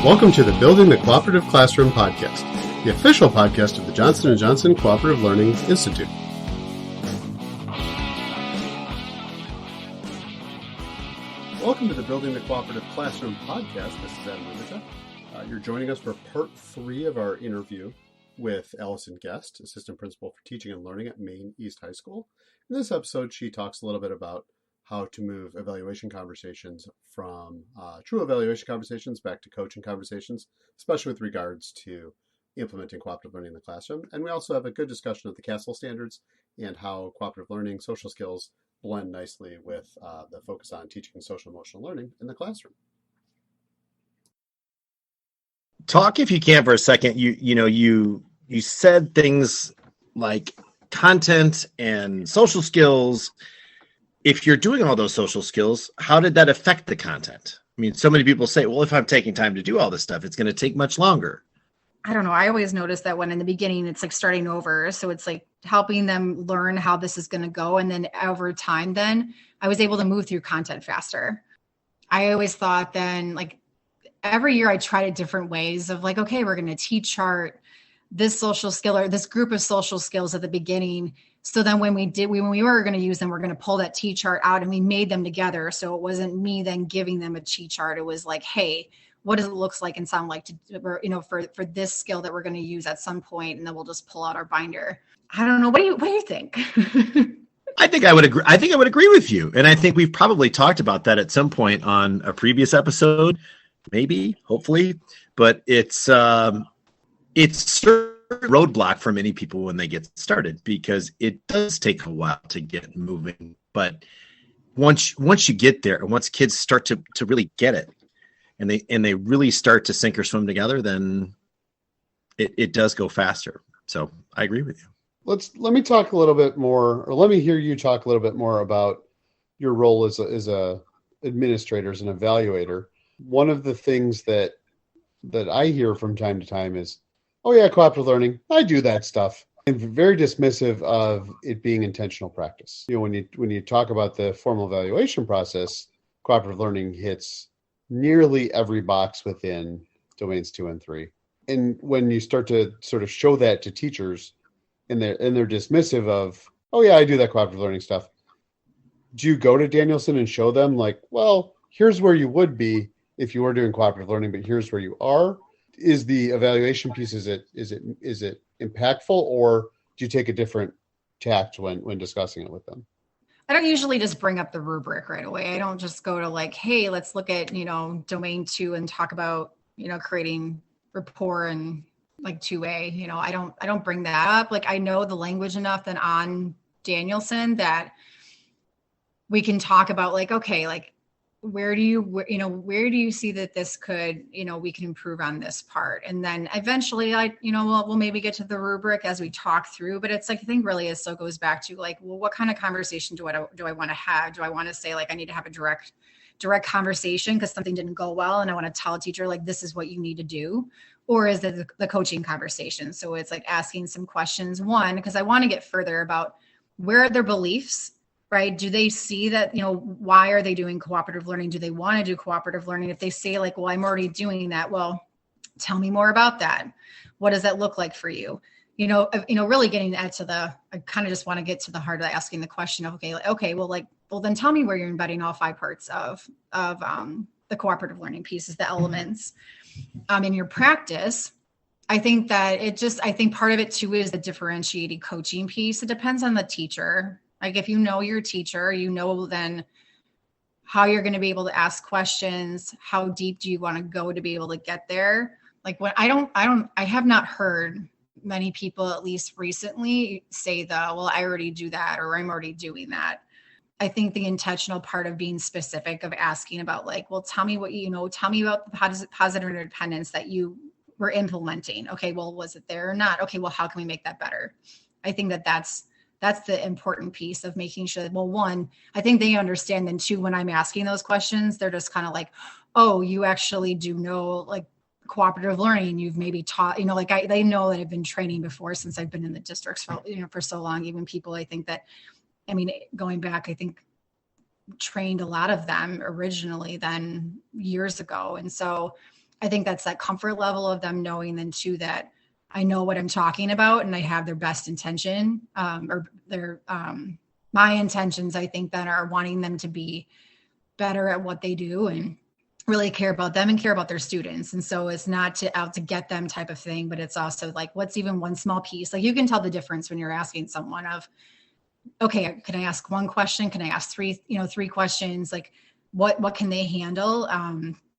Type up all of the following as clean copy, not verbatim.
Welcome to the Building the Cooperative Classroom podcast, the official podcast of the Johnson & Johnson Cooperative Learning Institute. Welcome to the Building the Cooperative Classroom podcast. This is Adam Rivita. You're joining us for part 3 of our interview with Allison Gest, Assistant Principal for Teaching and Learning at Maine East High School. In this episode, she talks a little bit about how to move evaluation conversations from true evaluation conversations back to coaching conversations, especially with regards to implementing cooperative learning in the classroom. And we also have a good discussion of the CASEL standards and how cooperative learning, social skills blend nicely with the focus on teaching social emotional learning in the classroom. Talk, if you can, for a second. You said things like content and social skills. If you're doing all those social skills, how did that affect the content? I mean, so many people say, well, if I'm taking time to do all this stuff, it's going to take much longer. I don't know. I always notice that when in the beginning, it's like starting over. So it's like helping them learn how this is going to go. And then over time, then I was able to move through content faster. I always thought then, like, every year I tried different ways of like, okay, we're going to T-chart this social skill or this group of social skills at the beginning. So then when we were going to use them, we're going to pull that T-chart out and we made them together. So it wasn't me then giving them a T-chart. It was like, hey, what does it look like and sound like for this skill that we're going to use at some point, and then we'll just pull out our binder. I don't know. What do you think? I think I would agree. I think I would agree with you. And I think we've probably talked about that at some point on a previous episode, maybe, hopefully, but it's a roadblock for many people when they get started, because it does take a while to get moving. But once you get there, and once kids start to really get it, and they really start to sink or swim together, then it does go faster. So I agree with you. Let me talk a little bit more, or let me hear you talk a little bit more about your role as a administrator, as an evaluator. One of the things that I hear from time to time is, oh yeah, cooperative learning, I do that stuff. I'm very dismissive of it being intentional practice. You know, when you talk about the formal evaluation process, cooperative learning hits nearly every box within domains 2 and 3. And when you start to sort of show that to teachers, and they're dismissive of, oh yeah, I do that cooperative learning stuff. Do you go to Danielson and show them like, well, here's where you would be if you were doing cooperative learning, but here's where you are? Is the evaluation piece, is it impactful, or do you take a different tact when discussing it with them? I don't usually just bring up the rubric right away. I don't just go to like, hey, let's look at, domain 2 and talk about, creating rapport and like 2A. I don't bring that up. Like, I know the language enough that on Danielson that we can talk about like, okay, like, where do you see that this could, we can improve on this part? And then eventually we'll maybe get to the rubric as we talk through, but it's like, I think really it still goes back to like, well, what kind of conversation do I want to have? Do I want to say like, I need to have a direct conversation because something didn't go well, and I want to tell a teacher like, this is what you need to do? Or is it the coaching conversation? So it's like asking some questions, one, because I want to get further about where are their beliefs, right? Do they see that, why are they doing cooperative learning? Do they want to do cooperative learning? If they say like, well, I'm already doing that, well, tell me more about that. What does that look like for you? Really getting that I kind of just want to get to the heart of asking the question of, well, then tell me where you're embedding all 5 parts of the cooperative learning pieces, the elements in your practice. I think that I think part of it too is the differentiated coaching piece. It depends on the teacher. Like if you know your teacher, then how you're going to be able to ask questions, how deep do you want to go to be able to get there? Like when I have not heard many people, at least recently, say well, I already do that, or I'm already doing that. I think the intentional part of being specific, of asking about like, well, tell me what tell me about the positive independence that you were implementing. Okay, well, was it there or not? Okay, well, how can we make that better? I think that's the important piece of making sure that, well, one, I think they understand. Then two, when I'm asking those questions, they're just kind of like, oh, you actually do know like cooperative learning. You've maybe taught, they know that I've been training before since I've been in the districts for so long. Even people, I think that, going back, I think trained a lot of them originally then years ago. And so I think that's that comfort level of them knowing then too that I know what I'm talking about and I have their best intention, or their my intentions, I think, that are wanting them to be better at what they do and really care about them and care about their students. And so it's not out to get them type of thing, but it's also like, what's even one small piece? Like, you can tell the difference when you're asking someone of, okay, can I ask one question? Can I ask three questions? Like, what can they handle?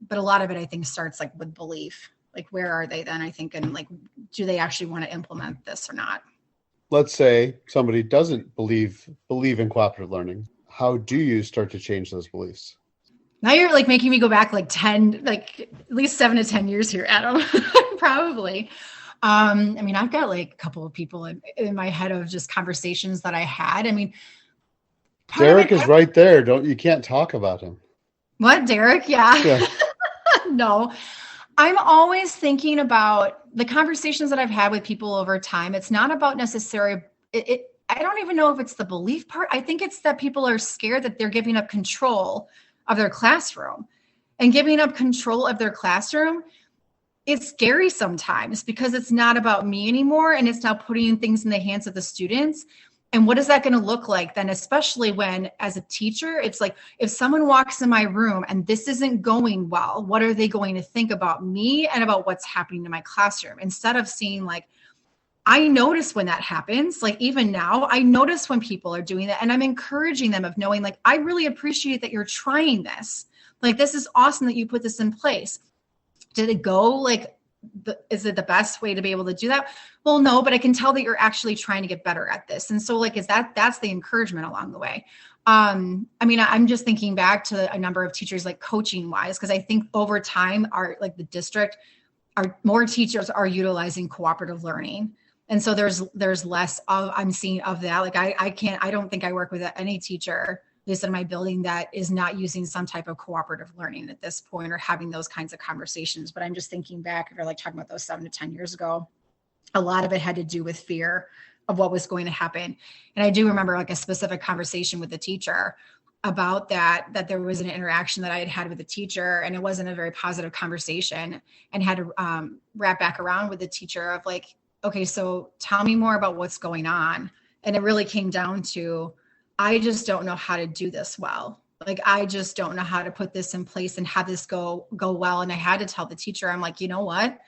But a lot of it, I think, starts like with belief. Like, where are they then, I think, and like, do they actually want to implement this or not? Let's say somebody doesn't believe in cooperative learning. How do you start to change those beliefs? Now you're like making me go back like 10, like at least 7 to 10 years here, Adam. Probably. I mean, I've got like a couple of people in my head of just conversations that I had. I mean, Derrick is right there. You can't talk about him. What, Derrick? Yeah. No, I'm always thinking about the conversations that I've had with people over time. It's not about necessarily I don't even know if it's the belief part. I think it's that people are scared that they're giving up control of their classroom, and giving up control of their classroom. It's scary sometimes because it's not about me anymore. And it's now putting things in the hands of the students. And what is that going to look like then, especially when, as a teacher, it's like, if someone walks in my room and this isn't going well, what are they going to think about me and about what's happening in my classroom? Instead of seeing like, I notice when that happens, like even now, I notice when people are doing that, and I'm encouraging them of knowing, like, I really appreciate that you're trying this. Like, this is awesome that you put this in place. Did it go like, is it the best way to be able to do that? Well, no, but I can tell that you're actually trying to get better at this. And so like, that's the encouragement along the way. I mean, I'm just thinking back to a number of teachers, like coaching wise, because I think over time the district, more teachers are utilizing cooperative learning. And so there's less of, I'm seeing of that. Like I don't think I work with any teacher, at least in my building, that is not using some type of cooperative learning at this point or having those kinds of conversations. But I'm just thinking back, if you're like talking about those 7 to 10 years ago, a lot of it had to do with fear of what was going to happen. And I do remember like a specific conversation with the teacher about that there was an interaction that I had with a teacher, and it wasn't a very positive conversation, and had to wrap back around with the teacher of like, okay, so tell me more about what's going on. And it really came down to, I just don't know how to do this well. Like, I just don't know how to put this in place and have this go well. And I had to tell the teacher, I'm like, you know what?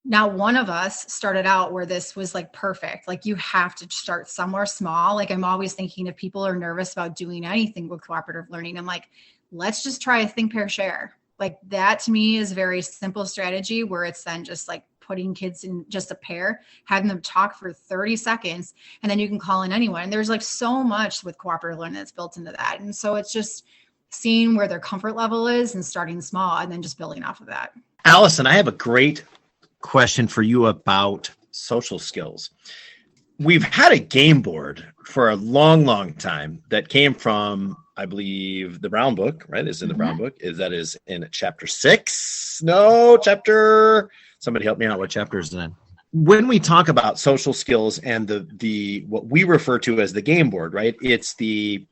Now, one of us started out where this was like perfect. Like, you have to start somewhere small. Like, I'm always thinking if people are nervous about doing anything with cooperative learning, I'm like, let's just try a think, pair, share. Like, that to me is a very simple strategy where it's then just like putting kids in just a pair, having them talk for 30 seconds, and then you can call in anyone. And there's like so much with cooperative learning that's built into that. And so it's just seeing where their comfort level is and starting small and then just building off of that. Allison, I have a great question for you about social skills. We've had a game board for a long, long time that came from, I believe, the Brown Book, right? It's in the Brown Book. That is in chapter 6. No, somebody help me out. What chapter is that? When we talk about social skills and the what we refer to as the game board, right? It's the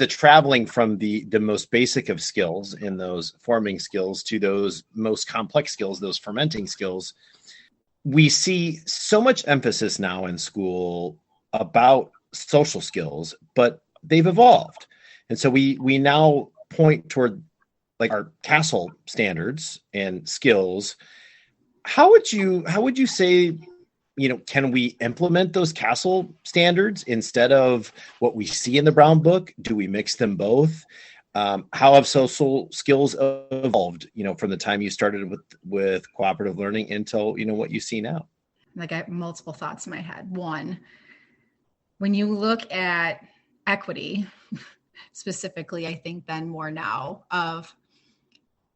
traveling from the most basic of skills in those forming skills to those most complex skills, those fermenting skills. We see so much emphasis now in school about social skills, but they've evolved. And so we now point toward like our CASEL standards and skills. How would you say, can we implement those CASEL standards instead of what we see in the Brown Book? Do we mix them both? How have social skills evolved, from the time you started with cooperative learning until, what you see now? Like, I have multiple thoughts in my head. One, when you look at equity, specifically, I think then more now of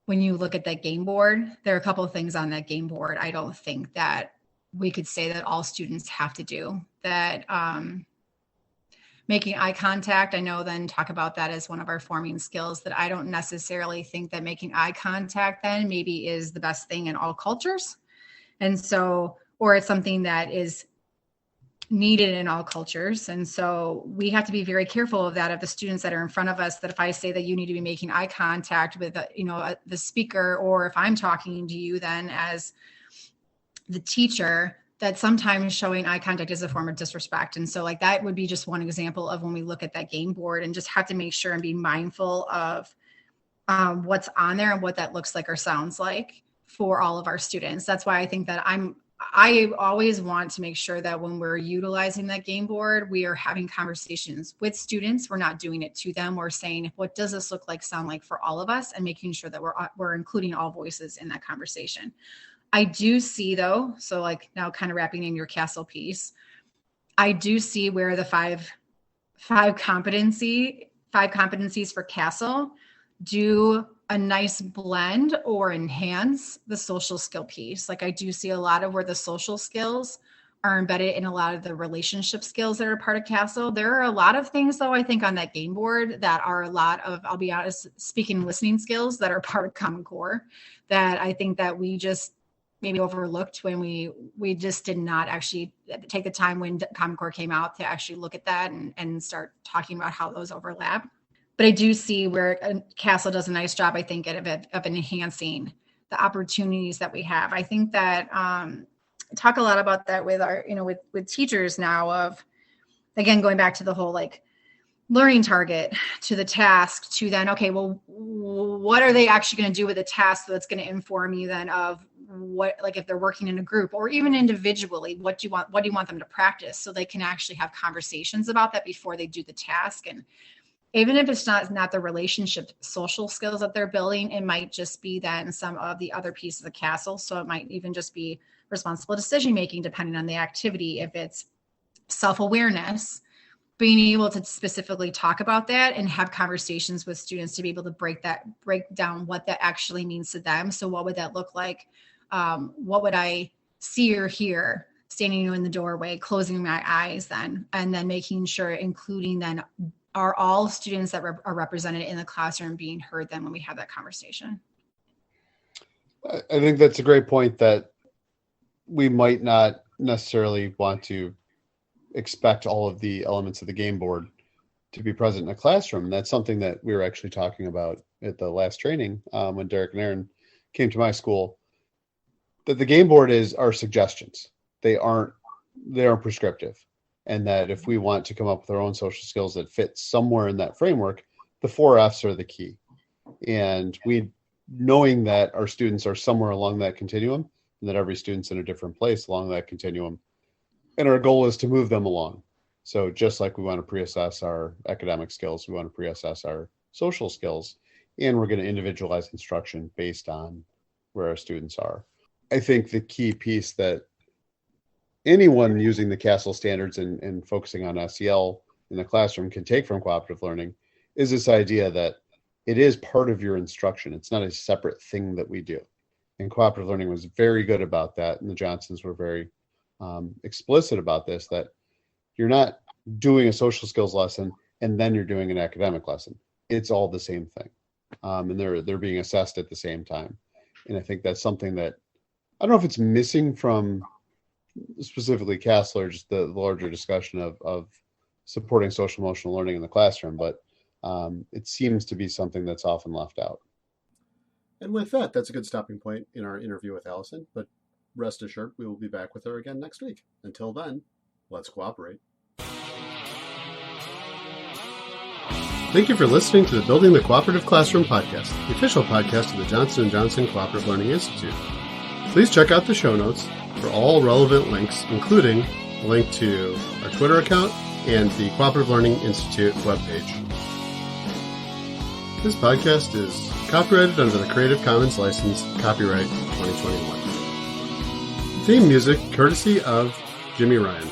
when you look at that game board, there are a couple of things on that game board I don't think that we could say that all students have to do. That making eye contact, I know then talk about that as one of our forming skills, that I don't necessarily think that making eye contact then maybe is the best thing in all cultures. And so, or it's something that is needed in all cultures. And so we have to be very careful of that, of the students that are in front of us, that if I say that you need to be making eye contact with, the speaker, or if I'm talking to you then as the teacher, that sometimes showing eye contact is a form of disrespect. And so like that would be just one example of when we look at that game board and just have to make sure and be mindful of what's on there and what that looks like or sounds like for all of our students. That's why I think that I always want to make sure that when we're utilizing that game board, we are having conversations with students. We're not doing it to them. We're saying, what does this look like, sound like for all of us, and making sure that we're including all voices in that conversation. I do see though, so like now kind of wrapping in your CASEL piece, I do see where the five competencies for CASEL do a nice blend or enhance the social skill piece. Like I do see a lot of where the social skills are embedded in a lot of the relationship skills that are part of CASEL. There are a lot of things though, I think on that game board that are a lot of, I'll be honest, speaking and listening skills that are part of Common Core that I think that we just maybe overlooked when we just did not actually take the time when Common Core came out to actually look at that and start talking about how those overlap. But I do see where CASEL does a nice job, I think, of enhancing the opportunities that we have. I think that talk a lot about that with our, with teachers now of, again, going back to the whole like learning target, to the task, to then, okay, well, what are they actually going to do with the task that's going to inform you then of what, like if they're working in a group or even individually, what do you want them to practice so they can actually have conversations about that before they do the task. And even if it's not the relationship social skills that they're building, it might just be then some of the other pieces of CASEL. So it might even just be responsible decision-making, depending on the activity. If it's self-awareness, being able to specifically talk about that and have conversations with students to be able to break down what that actually means to them. So what would that look like? What would I see or hear standing in the doorway, closing my eyes then, and then making sure, including then, are all students that are represented in the classroom being heard then when we have that conversation? I think that's a great point, that we might not necessarily want to expect all of the elements of the game board to be present in a classroom. And that's something that we were actually talking about at the last training when Derrick and Aaron came to my school, that the game board are suggestions. They aren't prescriptive. And that if we want to come up with our own social skills that fit somewhere in that framework, the 4 F's are the key. And knowing that our students are somewhere along that continuum, and that every student's in a different place along that continuum. And our goal is to move them along. So just like we want to pre-assess our academic skills, we want to pre-assess our social skills, and we're going to individualize instruction based on where our students are. I think the key piece that anyone using the CASEL standards and focusing on SEL in the classroom can take from cooperative learning is this idea that it is part of your instruction. It's not a separate thing that we do. And cooperative learning was very good about that. And the Johnsons were very explicit about this, that you're not doing a social skills lesson and then you're doing an academic lesson. It's all the same thing. And they're being assessed at the same time. And I think that's something that, I don't know if it's missing from specifically CASEL or just the larger discussion of supporting social emotional learning in the classroom, but it seems to be something that's often left out. And with that, that's a good stopping point in our interview with Allison, but rest assured, we will be back with her again next week. Until then, let's cooperate. Thank you for listening to the Building the Cooperative Classroom podcast, the official podcast of the Johnson & Johnson Cooperative Learning Institute. Please check out the show notes for all relevant links, including a link to our Twitter account and the Cooperative Learning Institute webpage. This podcast is copyrighted under the Creative Commons license, copyright 2021. Theme music courtesy of Jimmy Ryan.